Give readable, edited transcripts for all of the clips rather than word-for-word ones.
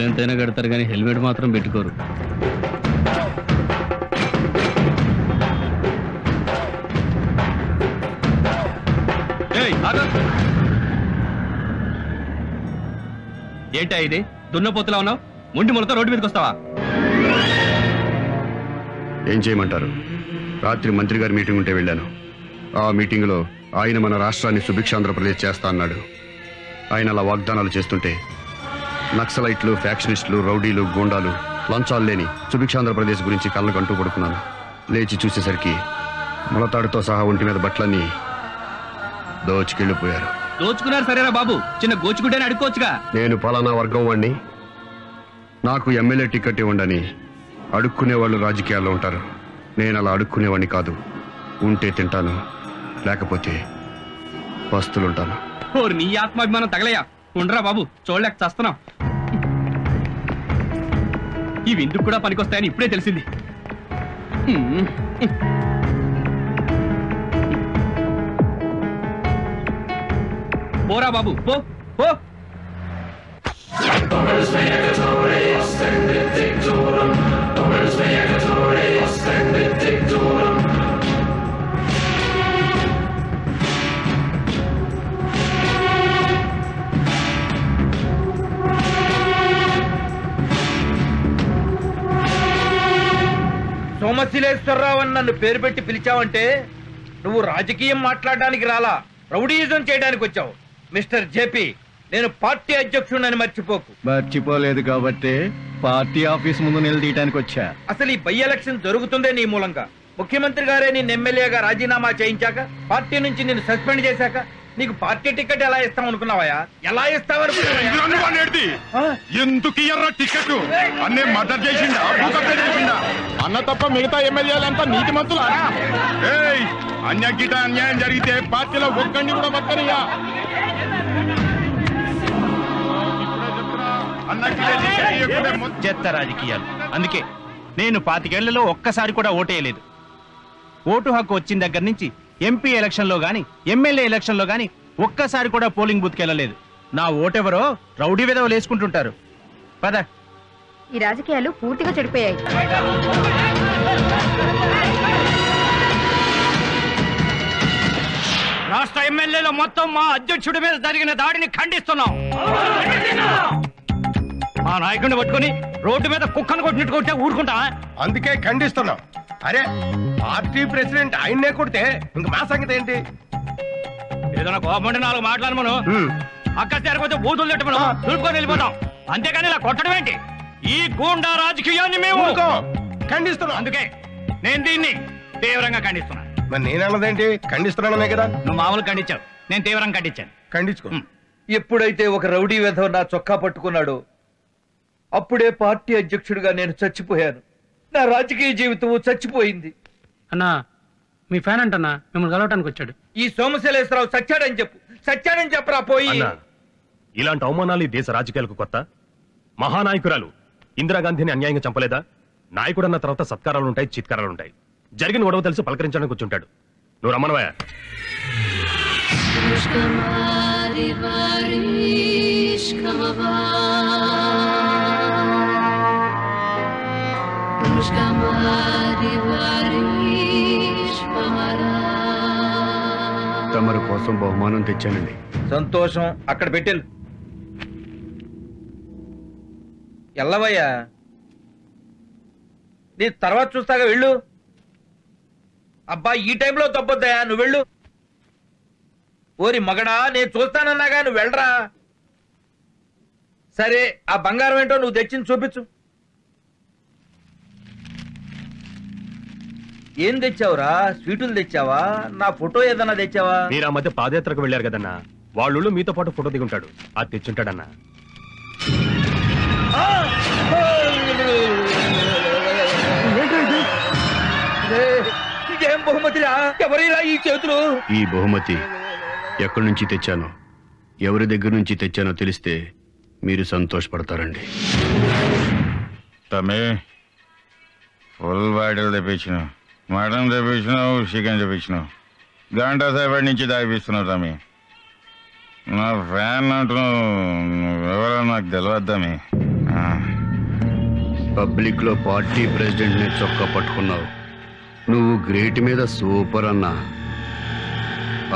ఎంతైనా కడతారు కానీ హెల్మెట్ మాత్రం పెట్టుకోరు. ఏంటా ఇది? దున్నపోతులా ఉన్నావు, ముండి మొలతో రోడ్డు మీదకి వస్తావా? ఏం చేయమంటారు? రాత్రి మంత్రి గారి మీటింగ్ ఉంటే వెళ్ళాను. ఆ మీటింగ్లో ఆయన మన రాష్ట్రాన్ని సుభిక్షాంధ్రప్రదేశ్ చేస్తా అన్నాడు. ఆయన అలా వాగ్దానాలు చేస్తుంటే నక్సలైట్లు, ఫ్యాక్షనిస్టులు, రౌడీలు, గూండాలు, లంచాలు లేని సుభిక్షాంధ్రప్రదేశ్ గురించి కళ్ళకంటూ పడుకున్నాను. లేచి చూసేసరికి ములతాడుతో సహా ఒంటి మీద బట్టలన్నీ దోచుకెళ్ళిపోయారు. దోచుకున్నారు సరేరా బాబు, చిన్న గోచుకుంటేనే అడుక్కోవచ్చుగా. నేను పలానా వర్గం వాణ్ణి, నాకు ఎమ్మెల్యే టికెట్ ఇవ్వండి అడుక్కునేవాళ్ళు రాజకీయాల్లో ఉంటారు. నేను అలా అడుక్కునేవాడిని కాదు. ఉంటే తింటాను, లేకపోతే పస్తులుంటాను. నీ ఆత్మాభిమానం తగలయ్యా. ఉండరా బాబు, చూడలేక చస్తున్నాం. ఈ విందుకు కూడా పనికొస్తాయని ఇప్పుడే తెలిసింది. పోరా బాబు, పో పో. సోమశిలేశ్వరరావు అని నన్ను పేరు పెట్టి పిలిచావంటే నువ్వు రాజకీయం మాట్లాడడానికి రాలా, రౌడీయిజం చేయడానికి వచ్చావు. మిస్టర్ జేపీ, నేను పార్టీ అధ్యక్షుడిని మర్చిపోకు. మర్చిపోలేదు కాబట్టి పార్టీ ఆఫీస్ ముందు నిలదీయడానికి వచ్చా. అసలు ఈ బై ఎలక్షన్ జరుగుతుందే నీ మూలంగా. ముఖ్యమంత్రి గారే నిన్ను ఎమ్మెల్యేగా రాజీనామా చేయించాక, పార్టీ నుంచి నిన్ను సస్పెండ్ చేశాక నీకు పార్టీ టికెట్ ఎలా ఇస్తాం అనుకున్నావా? ఎలా ఇస్తావనుకున్నావా? ఎందుకు ఇయ్యరా టికెట్? అన్నే మర్డర్ చేసిండా, అన్న తప్ప మిగతా ఎమ్మెల్యేలంతా నీతి మంతులా? అన్యాయం జరిగితే పార్టీలో ఒక్కడిని కూడా పక్కనియా. చెత్త రాజకీయాలు. అందుకే నేను 25 ఏళ్లలో ఒక్కసారి కూడా ఓటేయలేదు. ఓటు హక్కు వచ్చిన దగ్గర నుంచి ఎంపీ ఎలక్షన్ లో గాని, ఎమ్మెల్యే ఎలక్షన్ లో గాని ఒక్కసారి కూడా పోలింగ్ బూత్కి వెళ్ళలేదు. నా ఓటెవరో రౌడీ విధవలు వేసుకుంటుంటారు. పద. ఈ రాజకీయాలు పూర్తిగా చెడిపోయాయి. రాష్ట్ర ఎమ్మెల్యేలు మొత్తం మా అధ్యక్షుడి మీద జరిగిన దాడిని ఖండిస్తున్నాం. మా నాయకుడిని పట్టుకుని రోడ్డు మీద కుక్కను కొట్టినట్టు కొట్టే ఊరుకుంటా? అందుకే ఖండిస్తున్నాం. అరే, పార్టీ ప్రెసిడెంట్ ఆయన్నే కొడితే ఇంక మా సంగతి ఏంటి? ఏదైనా కోపండి 4 మాట్లాడమను, అక్కడ జరిగిపోతే బూతులు తిట్టమను, దులుపుకొని వెళ్ళిపోతాం. అంతేకాని ఇలా కొట్టడం ఏంటి? ఈ గూండా రాజకీయాన్ని మేము ఖండిస్తున్నాం. అందుకే నేను దీన్ని తీవ్రంగా ఖండిస్తున్నాను. మరి నేనన్నదేంటి? ఖండిస్తున్నాననే కదా. నువ్వు మామూలు ఖండించావు, నేను తీవ్రంగా ఖండించాను. ఖండించుకో. ఎప్పుడైతే ఒక రౌడీ వెధవ నా చొక్కా పట్టుకున్నాడో అప్పుడే పార్టీ అధ్యక్షుడిగా నేను చచ్చిపోయాను. నా రాజకీయ జీవితం చచ్చిపోయింది. అన్నా, మీ ఫ్యాన్ అంటన్నా మిమ్మల్ని కలవటానికి వచ్చాడు. ఈ సోమశిలేశ్వరరావు సచ్చాడని చెప్పు, సచ్చాడని చెప్పరా పోయి. ఇలాంటి అవమానాలు ఈ దేశ రాజకీయాలకు కొత్త? మహానాయకురాలు ఇందిరాగాంధీని అన్యాయంగా చంపలేదా? నాయకుడన్న తర్వాత సత్కారాలుంటాయి, చిత్కారాలుంటాయి. జరిగిన గొడవ తెలిసి పలకరించడానికి కూర్చుంటాడు. నువ్వు రమ్మనవయ్యా. తమరి కోసం బహుమానం తెచ్చానండి. సంతోషం. అక్కడ పెట్టెలు. ఎల్లవయ్యా, నీ తర్వాత చూస్తాగా, వెళ్ళు. అబ్బా, ఈ టైంలో తప్పొద్దయా, నువ్వు వెళ్ళు. ఓరి మగడా, నేను చూస్తానన్నాగా, నువ్వు వెళ్ళరా. సరే, ఆ బంగారం ఏంటో నువ్వు తెచ్చింది చూపించు. ఏం తెచ్చావురా? స్వీటులు తెచ్చావా? నా ఫోటో ఏదన్నా తెచ్చావా? మీరు ఆ మధ్య పాదయాత్రకు వెళ్ళారు కదన్నా, వాళ్ళు మీతో పాటు ఫోటో దిగుంటాడు, అది తెచ్చుంటాడన్నా. ఇదేం బహుమతిరా? ఎవరైనా ఈ చేతులు? ఈ బహుమతి ఎక్కడి నుంచి తెచ్చానో, ఎవరి దగ్గర నుంచి తెచ్చానో తెలిస్తే మీరు సంతోషపడతారండి. తమ్మి ఫుల్ బాటిల్ తెప్పించినావు, మటన్ తెప్పించినావు, చికెన్ తెప్పించినావు, గంట సేపటి నుంచి తాగిపిస్తున్నావు తమ్మి. నా ఫ్యాన్ అంటున్నావు, ఎవరో నాకు తెలియదు తమ్మి. పబ్లిక్ లో పార్టీ ప్రెసిడెంట్ ని చొక్కా పట్టుకున్నావు. నువ్వు గ్రేట్ మీద సూపర్ అన్నా,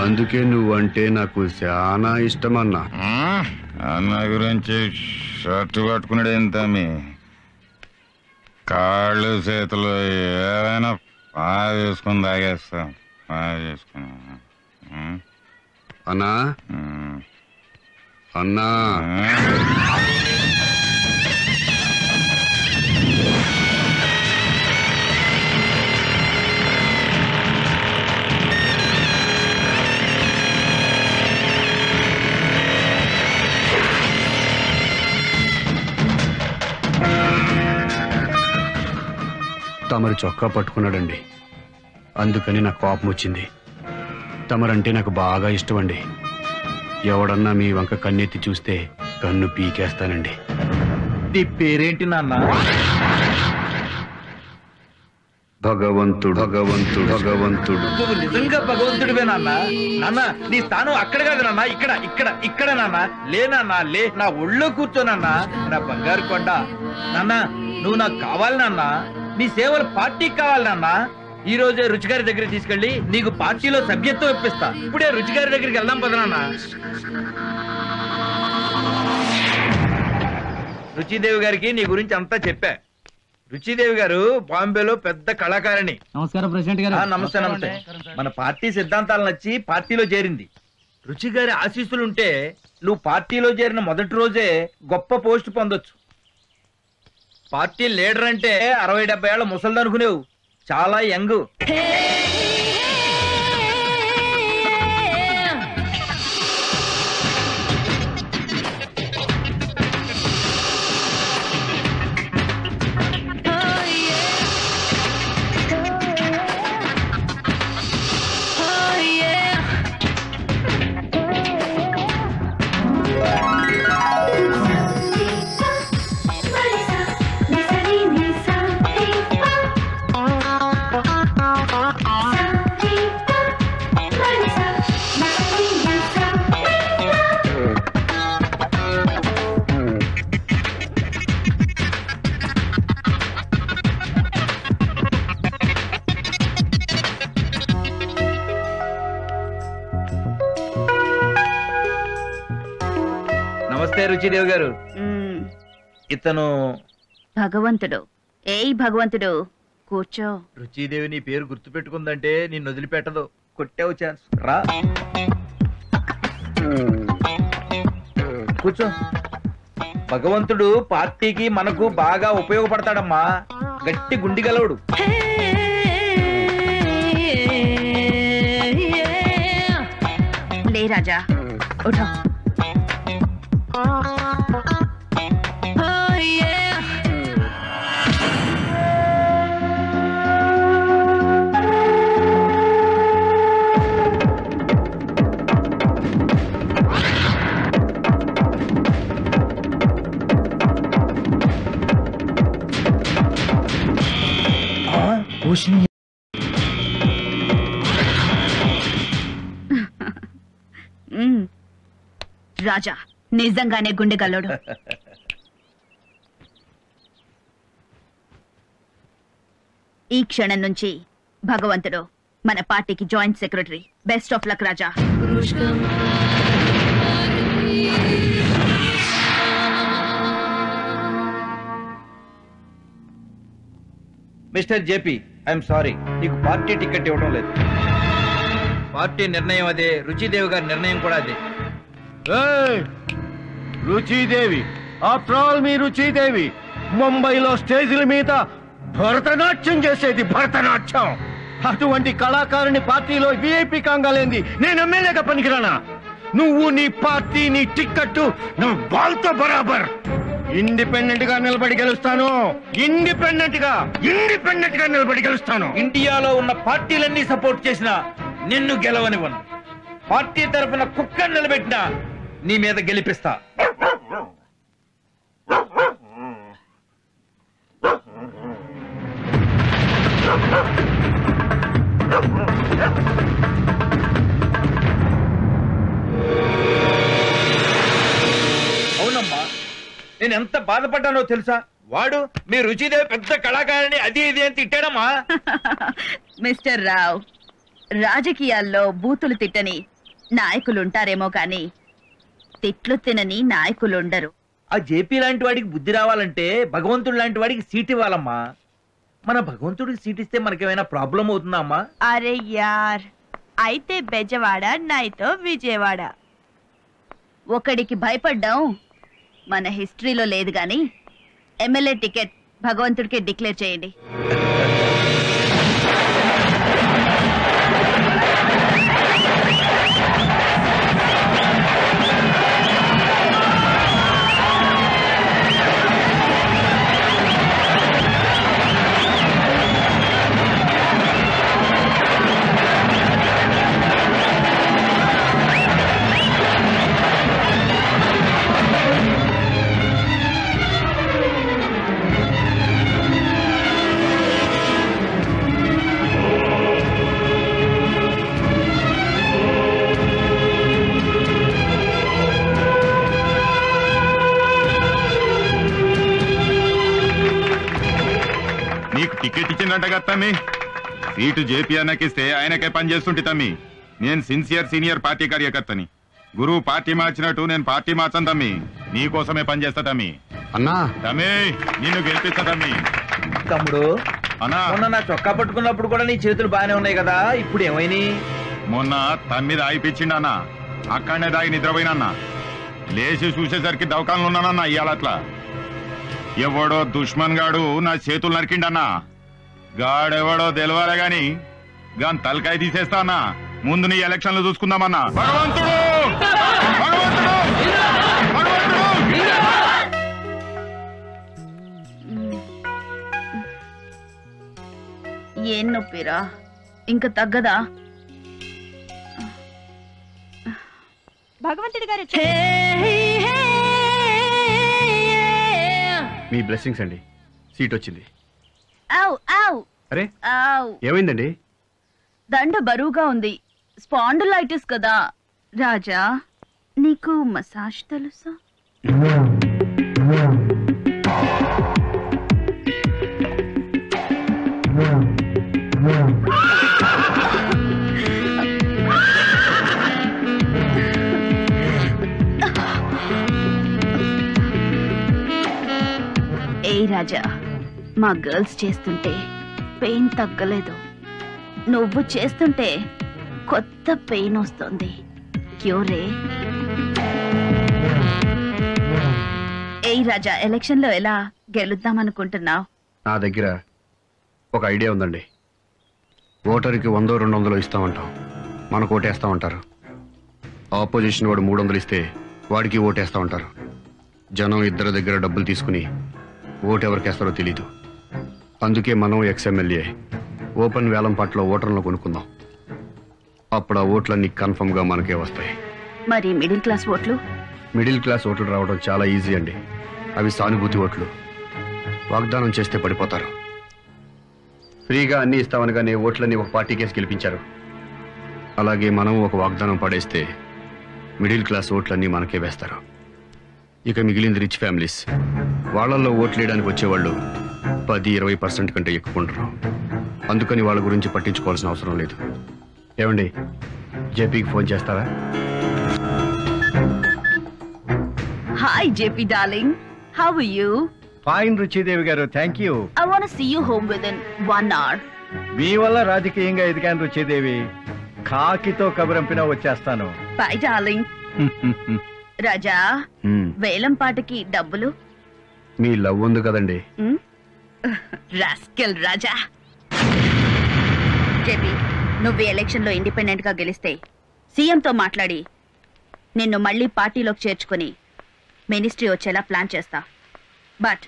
అందుకే నువ్వంటే నాకు చాలా ఇష్టమన్నా. అన్న గురించి షర్టు పట్టుకున్నాడు ఏం తమ్మి? కాళ్ళు చేతులు ఏమైనా బాగా చేసుకుని తాగేస్తాం, బాగా చేసుకుని. అన్నా అన్నా తమరు చొక్కా పట్టుకున్నాడండి, అందుకని నాకు కోపం వచ్చింది. తమరంటే నాకు బాగా ఇష్టమండి. ఎవడన్నా మీ వంక కన్నెత్తి చూస్తే కన్ను పీకేస్తానండి. నీ పేరేంటి నాన్న? భగవంతుడు భగవంతుడు భగవంతుడు. నువ్వు నిజంగా భగవంతుడివే నాన్న. నాన్న నీ స్థానం అక్కడ కాదు నాన్న, ఇక్కడ ఇక్కడ ఇక్కడ నాన్న. లే నాన్న, లే, నా ఒళ్ళో కూర్చోనన్నా, నా బంగారు కొండ. నాన్న నువ్వు నాకు కావాలి నాన్న, నీ సేవలు పార్టీకి కావాలి నాన్న. ఈ రోజే రుచిగారి దగ్గరికి తీసుకెళ్లి నీకు పార్టీలో సభ్యత్వం ఇప్పిస్తా. ఇప్పుడే రుచిగారి దగ్గరికి వెళ్దాం పద నాన్న. రుచిదేవి గారికి నీ గురించి అంతా చెప్పా. రుచిదేవి గారు బాంబేలో పెద్ద కళాకారిణి. నమస్కారం ప్రెసిడెంట్ గారు. నమస్తే నమస్తే. మన పార్టీ సిద్ధాంతాలు నచ్చి పార్టీలో చేరింది. రుచి గారి ఆశీస్సులుంటే నువ్వు పార్టీలో చేరిన మొదటి రోజే గొప్ప పోస్ట్ పొందొచ్చు. పార్టీ లీడర్ అంటే 60-70 ఏళ్ల ముసలిది అనుకునేవు, చాలా యంగ్. నమస్తే రుచిదేవి గారు. ఇతను భగవంతుడు. ఏయ్ భగవంతుడు, కూర్చో. రుచిదేవి నీ పేరు గుర్తు పెట్టుకుందంటే నిన్ను వదిలిపెట్టదు. కొట్టావు ఛాన్స్. రా కూర్చో. భగవంతుడు పార్టీకి మనకు బాగా ఉపయోగపడతాడమ్మా. గట్టి గుండి గలవుడు. లే రాజా, ఉఠో. రాజా నిజంగానే గుండెగల్లోడు. ఈ క్షణం నుంచి భగవంతుడు మన పార్టీకి joint secretary. Best of luck Raja. Mister JP, I'm sorry, నీకు పార్టీ టికెట్ ఇవ్వడం లేదు. పార్టీ నిర్ణయం అదే, రుచిదేవి గారి నిర్ణయం కూడా అదే. రుచిదేవి, ఆఫ్టర్ ఆల్ మీ రుచిదేవి ముంబైలో స్టేజీల మీద భరతనాట్యం చేసేది. భరతనాట్యం అటువంటి కళాకారుని పార్టీలో విఐపి కాంగాలేంది నేను ఎమ్మెల్యేగా పనికిరానా? నువ్వు నీ పార్టీ నీ టిక్కెట్ నువ్వు వాళ్ళతో బరాబర్. ఇండిపెండెంట్ గా నిలబడి గెలుస్తాను. ఇండిపెండెంట్ గా నిలబడి గెలుస్తాను. ఇండియాలో ఉన్న పార్టీలన్నీ సపోర్ట్ చేసినా నిన్ను గెలవనివ్వను. పార్టీ తరఫున కుక్కను నిలబెట్టినా నీ మీద గెలిపిస్తా. అవునమ్మా, నేను ఎంత బాధపడ్డానో తెలుసా? వాడు మీ రుచిదేవి పెద్ద కళాకారిణి అది ఇది అని తిట్టాడమ్మా. మిస్టర్ రావ్, రాజకీయాల్లో బూతులు తిట్టని నాయకులుంటారేమో కానీ తిట్లు తినని నాయకులుండరు. ఆ జేపీ లాంటి వాడికి బుద్ధి రావాలంటే భగవంతుడు లాంటి వాడికి సీట్ ఇవ్వాలమ్మా. మన భగవంతుడికి సీట్ ఇస్తే మనకేమైనా ప్రాబ్లం అవుతుందా అమ్మా? అరే యార్, అయితే బెజవాడ నైతో విజయవాడ. ఒకడికి భయపడ్డాం మన హిస్టరీలో లేదు గాని ఎమ్మెల్యే టికెట్ భగవంతుడికి డిక్లేర్ చేయండి. నీకు టికెట్ ఇచ్చిందంట కదా తమ్మి. సీటు జేపీ అన్నకిస్తే ఆయనకే పని చేస్తుంటే తమ్మి. నేను సిన్సియర్ సీనియర్ పార్టీ కార్యకర్తని. గురువు పార్టీ మార్చినట్టు నేను పార్టీ మార్చను తమ్మి. నీకోసమే పని చేస్తా తమ్మి. అన్నా తమ్మి, నిన్ను గెలిపిస్తా తమ్మి. తమ్ముడు, అన్నా మొన్న నా చొక్కా పట్టుకున్నప్పుడు కూడా నీ చేతులు బానే ఉన్నాయి కదా, ఇప్పుడు ఏమైనా? మొన్న తమ్మిది ఆగిపించిండన్నా. అక్కడనే దాగి నిద్రపోయినన్నా. లేచి చూసేసరికి దవకాలను ఉన్నానన్నా. ఇవాళ అట్లా ఎవడో దుష్మన్ గాడు నా చేతులు నరికిండన్నా. గాడెవడో తెలవాలే గాని గాని తలకాయ తీసేస్తా అన్నా. ముందు నీ ఎలక్షన్లు చూసుకుందామన్నా. భగవంతుడు భగవంతుడు భగవంతుడు. ఏం నొప్పిరా, ఇంకా తగ్గదా? భగవంతుడి గారు మీ బ్లెస్సింగ్స్ అండి. సీట్ వచ్చింది. ఆవ్ ఆవ్ అరే ఆవ్. ఏమైందండి? దండ బరువుగా ఉంది. స్పాండిలైటిస్ కదా. రాజా, నీకు మసాజ్ తెలుసా? ఏ రాజా, మా గర్ల్స్ చేస్తుంటే పెయిన్ తగ్గలేదు. నువ్వు చేస్తుంటే కొత్త పెయిన్ వస్తుంది. క్యూరే. ఏ రాజా, ఎలక్షన్ లో ఎలా గెలుద్దామనుకుంటున్నావు? నా దగ్గర ఒక ఐడియా ఉందండి. ఓటర్కి 100-200 ఇస్తామంటాం. మనకు ఓటేస్తామంటారు. ఆపోజిషన్ వాడు 300 ఇస్తే వాడికి ఓటేస్తామంటారు. జనం ఇద్దరి దగ్గర డబ్బులు తీసుకుని ఓటు ఎవరికేస్తారో తెలీదు. అందుకే మనం ఎక్స్ఎమ్మెల్యే ఓపెన్ వేలం పాటలో ఓటర్లను కొనుక్కుందాం. అప్పుడు ఆ ఓట్లన్నీ కన్ఫర్మ్ గా మనకే వస్తాయి. మరి మిడిల్ క్లాస్ ఓట్లు? మిడిల్ క్లాస్ ఓట్లు రావడం చాలా ఈజీ అండి. అవి సానుభూతి ఓట్లు. వాగ్దానం చేస్తే పడిపోతారు. ఫ్రీగా అన్ని ఇస్తామనగానే ఓట్లన్నీ ఒక పార్టీకేసి గెలిపించారు. అలాగే మనం ఒక వాగ్దానం పడేస్తే మిడిల్ క్లాస్ ఓట్లన్నీ మనకే వేస్తారు. ఇక మిగిలింది రిచ్ ఫ్యామిలీస్. వాళ్ళల్లో ఓట్లు వేయడానికి వచ్చేవాళ్ళు 10-20% కంటే ఎక్కువ ఉండరు. అందుకని వాళ్ళ గురించి పట్టించుకోవాల్సిన అవసరం లేదు. ఏమండి, జేపీకి ఫోన్ చేస్తారా? Hi JP darling, how are you? Fine Ruchidevi గారు, thank you. I want to see you home within 1 hour. మీ వల్ల రాజకీయంగా ఎదిగాను రుచిదేవి. కాకితో కబురంపినా వచ్చేస్తాను. Bye darling. రాజా, వేలం పాటకి డబ్బులు? మీ లవ్ ఉంది కదండి. రాస్కెల్ రాజా. జేపీ, నువ్వు ఎలక్షన్ లో ఇండిపెండెంట్ గా గెలిస్తే సీఎం తో మాట్లాడి నిన్ను మళ్ళీ పార్టీలోకి చేర్చుకుని మినిస్ట్రీ వచ్చేలా ప్లాన్ చేస్తా. బట్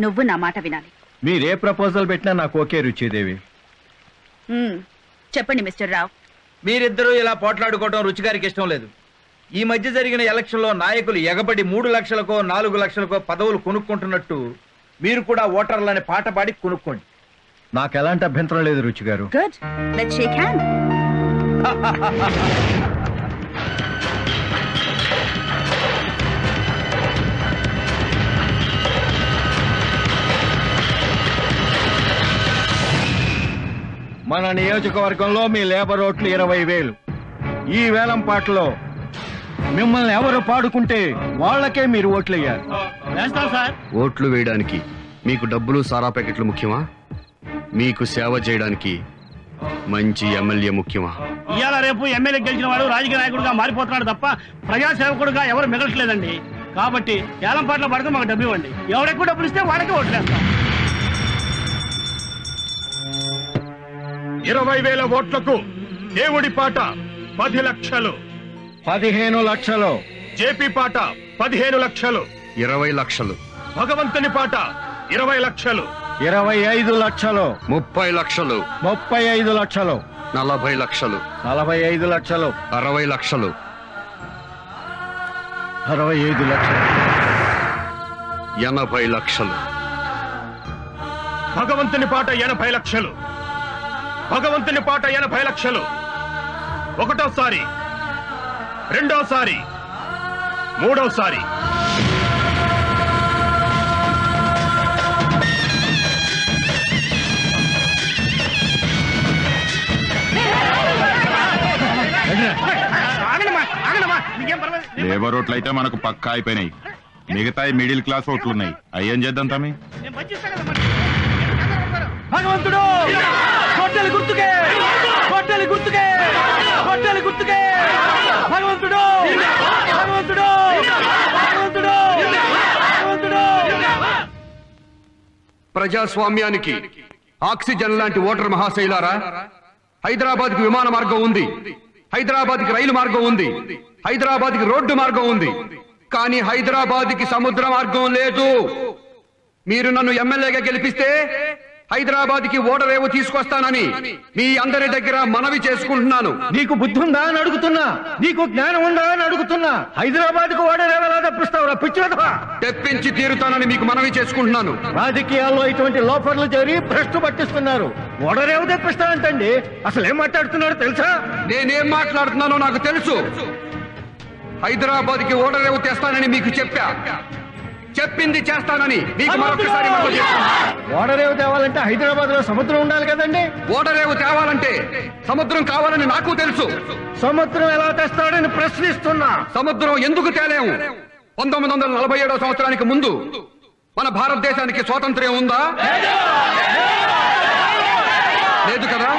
నువ్వు నా మాట వినాలి. మీరే ప్రపోజల్ పెట్టినా నాకు ఓకే రుచిదేవి. చెప్పండి మిస్టర్ రావ్. మీరిద్దరూ ఇలా పోట్లాడుకోవడం రుచి గారికి ఇష్టం లేదు. ఈ మధ్య జరిగిన ఎలక్షన్లో నాయకులు ఎగబడి 3 లక్షలకో 4 లక్షలకో పదవులు కొనుక్కుంటున్నట్టు మీరు కూడా ఓటర్లని పాట పాడి కొనుక్కోండి. నాకు ఎలాంటి అభ్యంతరం లేదు రుచి గారు. Good, let's shake hand. మన నియోజకవర్గంలో మీ లేబర్ ఓట్లు 20,000. ఈ వేలం పాటలో మిమ్మల్ని ఎవరు పాడుకుంటే వాళ్ళకే మీరు ఓట్లేయాలి. ఓట్లు వేయడానికి మీకు డబ్బులు సారా ప్యాకెట్లు ముఖ్యమా? మీకు సేవ చేయడానికి మంచి ఎమ్మెల్యే ముఖ్యమా? ఇవాళ రేపు ఎమ్మెల్యే గెలిచిన వాడు రాజకీయ నాయకుడిగా మారిపోతున్నాడు తప్ప ప్రజాసేవకుడుగా ఎవరు మిగలట్లేదండి. కాబట్టి ఏలం పాటలో పడితే మాకు డబ్బు ఇవ్వండి. ఎవరెక్కువ డబ్బులు ఇస్తే వాడికే ఓట్లేస్తాం. 20,000 ఓట్లకు దేవుడి పాట 10 లక్షలు. 15 లక్షలు. జేపీ పాట 15 లక్షలు. 20 లక్షలు. భగవంతుని పాట 20 లక్షలు. 25 లక్షలు. 30 లక్షలు. 35 లక్షలు. 40 లక్షలు. 45 లక్షలు. 60 లక్షలు. 65 లక్షలు. 80 లక్షలు. భగవంతుని పాట 80 లక్షలు. భగవంతుని పాట 80 లక్షలు. ఒకటోసారి, రెండోసారి, మూడోసారి. లేబర్ ఓట్లు అయితే మనకు పక్కా అయిపోయినాయి. మిగతా మిడిల్ క్లాస్ ఓట్లున్నాయి. అయ్యేం చేద్దాం తమ్మి? భగవంతుడు కొట్టెలు గుర్తుకే, కొట్టెలు గుర్తుకే, కొట్టెలు గుర్తుకే. భగవంతుడు, భగవంతుడు, భగవంతుడు, భగవంతుడు. ప్రజాస్వామ్యానికి ఆక్సిజన్ లాంటి ఓటర్ మహాశైలారా, హైదరాబాద్ కి విమాన మార్గం ఉంది, హైదరాబాద్ కి రైలు మార్గం ఉంది, హైదరాబాద్ కి రోడ్డు మార్గం ఉంది. కానీ హైదరాబాద్ కి సముద్ర మార్గం లేదు. మీరు నన్ను ఎమ్మెల్యేగా గెలిపిస్తే హైదరాబాద్ కి ఓడరేవు తీసుకొస్తానని మీ అందరి దగ్గర మనవి చేసుకుంటున్నాను. నీకు బుద్ధి ఉందా అని అడుగుతున్నా, నీకు జ్ఞానం ఉందా అని అడుగుతున్నా. హైదరాబాద్ కు ఓడరేవు ఎలా తెప్పిస్తావురా పిచ్చివా? తెప్పించి తీరుతానని మీకు మనవి చేసుకుంటున్నాను. రాజకీయాల్లో ఇటువంటి లోఫర్లు చేరి భ్రష్టు పట్టిస్తున్నారు. ఓడరేవు తెప్పిస్తానంటండి. అసలు ఏం మాట్లాడుతున్నారో తెలుసా? నేనేం మాట్లాడుతున్నానో నాకు తెలుసు. హైదరాబాద్ కి ఓడరేవు తెస్తానని మీకు చెప్పా. చెప్పింది చేస్తానని మీకు మరొకసారి మనవి చేస్తున్నా. ఓడరేవు తేవాలంటే హైదరాబాద్ లో సముద్రం ఉండాలి కదండి. ఓడరేవు తేవాలంటే సముద్రం కావాలని నాకు తెలుసు. సముద్రం ఎలా తెస్తాడని ప్రశ్నిస్తున్నా. సముద్రం ఎందుకు తేలేము? 1947 సంవత్సరానికి ముందు మన భారతదేశానికి స్వాతంత్ర్యం ఉందా? లేదు కదా.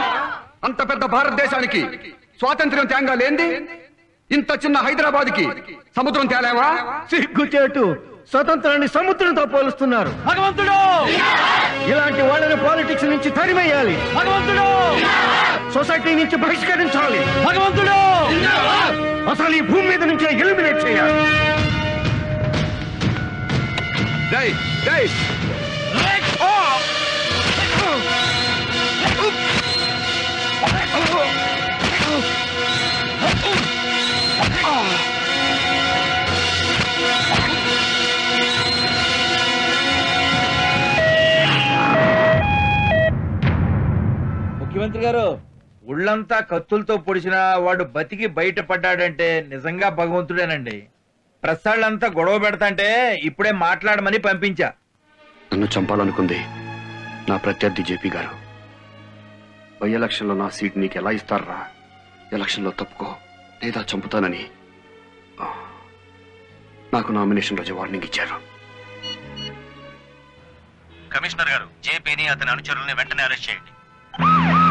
అంత పెద్ద భారతదేశానికి స్వాతంత్ర్యం తేంగా లేంది ఇంత చిన్న హైదరాబాద్ కి సముద్రం తేలేవా? సిగ్గుచేటు, స్వతంత్రాన్ని సముద్రంతో పోలుస్తున్నారు. భగవంతుడు, ఇలాంటి వాళ్ళని పాలిటిక్స్ నుంచి తరిమేయాలి. భగవంతుడు, సొసైటీ నుంచి బహిష్కరించాలి. భగవంతుడు, అసలు ఈ భూమి మీద నుంచే ఎలిమినేట్ చేయాలి. జై జై ముఖ్యమంత్రి గారు, ఒళ్ళంతా కత్తులతో పొడిచిన వాడు బతికి బయటపడ్డాడంటే నిజంగా భగవంతుడేనండి. ప్రసాళ్ళంతా గొడవ పెడతాంటే ఇప్పుడే మాట్లాడమని పంపించా. నన్ను చంపాలనుకుంది నా ప్రత్యర్థి జేపీ గారు. బై ఎలక్షన్లో నా సీట్ నీకు ఎలా ఇస్తారా? ఎలక్షన్లో తప్పుకో లేదా చంపుతానని నాకు నామినేషన్ రోజు వార్నింగ్ ఇచ్చారు. కమిషనర్ గారు, జేపీని అతని అనుచరుల్ని వెంటనే అరెస్ట్ చేయండి.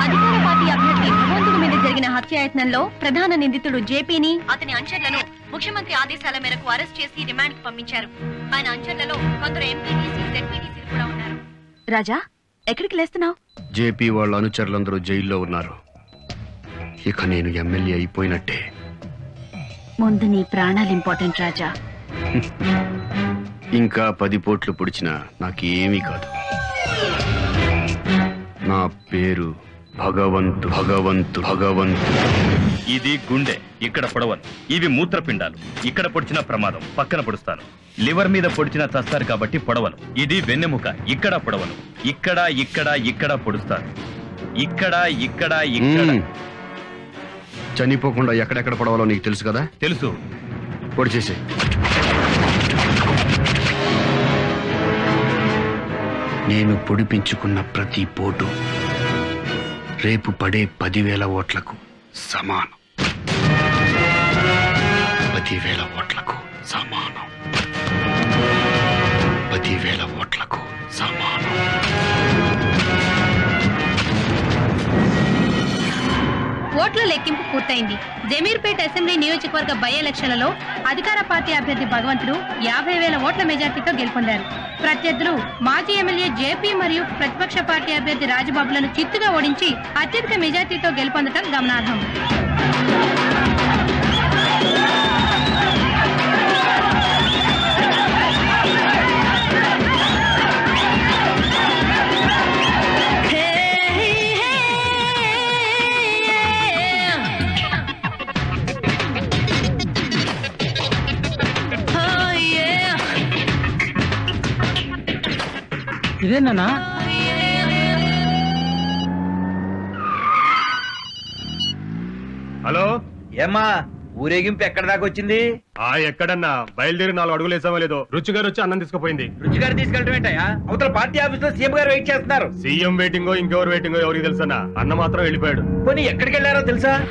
అధికార పార్టీ అభ్యర్థి భగవంతుడి మీద జరిగిన హత్యాయత్నంలో ప్రధాన నిందితుడు జేపీని అతని అనుచరులను ముఖ్యమంత్రి ఆదేశాల మేరకు అరెస్ట్ చేసి రిమాండ్ కు పంపించారు. ఆయన అనుచరులలో కొందరు ఎంపీటీసీ, జెడ్పీటీసీలు కూడా ఉన్నారు. రాజా, ఎక్కడికి లేస్తున్నావు? జేపీ వాళ్ళ అనుచరులందరూ జైల్లో ఉన్నారు. ఇక నేను ఎమ్మెల్యే అయిపోయినట్టే. ముందు నీ ప్రాణాలు ఇంపార్టెంట్ రాజా. ఇంకా 10 పోట్లు పొడిచినా నాకేమీ కాదు. నా పేరు భగవంతు భగవంతు భగవంతు. ఇది గుండె, ఇక్కడ పొడవను. ఇవి మూత్రపిండాలు, ఇక్కడ పొడిచిన ప్రమాదం, పక్కన పొడుస్తాను. లివర్ మీద పొడిచిన చస్తారు కాబట్టి పొడవను. ఇది వెన్నెముక, ఇక్కడ పొడవను. ఇక్కడ ఇక్కడ ఇక్కడ పొడుస్తాను. ఇక్కడ ఇక్కడ ఇక్కడ. చనిపోకుండా ఎక్కడెక్కడ పడవాలో నీకు తెలుసు కదా? తెలుసు. పొడి చేసే. నేను పొడిపించుకున్న ప్రతి పోటు రేపు పడే 10,000 ఓట్లకు సమానం. 10,000 ఓట్లకు సమానం. 10,000 ఓట్లకు సమానం. ఓట్ల లెక్కింపు పూర్తయింది. జమీర్పేట అసెంబ్లీ నియోజకవర్గ బై ఎలక్షన్లలో అధికార పార్టీ అభ్యర్థి భగవంతుడు 50,000 ఓట్ల మెజార్టీతో గెలుపొందారు. ప్రత్యర్థులు మాజీ ఎమ్మెల్యే జేపీ మరియు ప్రతిపక్ష పార్టీ అభ్యర్థి రాజబాబులను చిత్తుగా ఓడించి అత్యధిక మెజార్టీతో గెలుపొందడం గమనార్హం. ఇదేనా? హలో, ఏమ్మా ఊరేగింపు ఎక్కడ దాకా వచ్చింది? ఎక్కడన్నా బయలుదేరి 4 అడుగులు వేసామో లేదో రుచిగారు వచ్చి అన్నం తీసుకుపోయింది. రుచిగారు తీసుకెళ్ళటం ఏంటయ్యా? అవతల పార్టీ ఆఫీస్ లో సీఎం గారు వెయిట్ చేస్తున్నారు. సీఎం వెయిటింగో ఇంకెవరు వెయిటింగో ఎవరికి తెలుసన్నా, అన్న మాత్రం వెళ్ళిపోయాడు. పోనీ ఎక్కడికి వెళ్ళారో తెలుసా?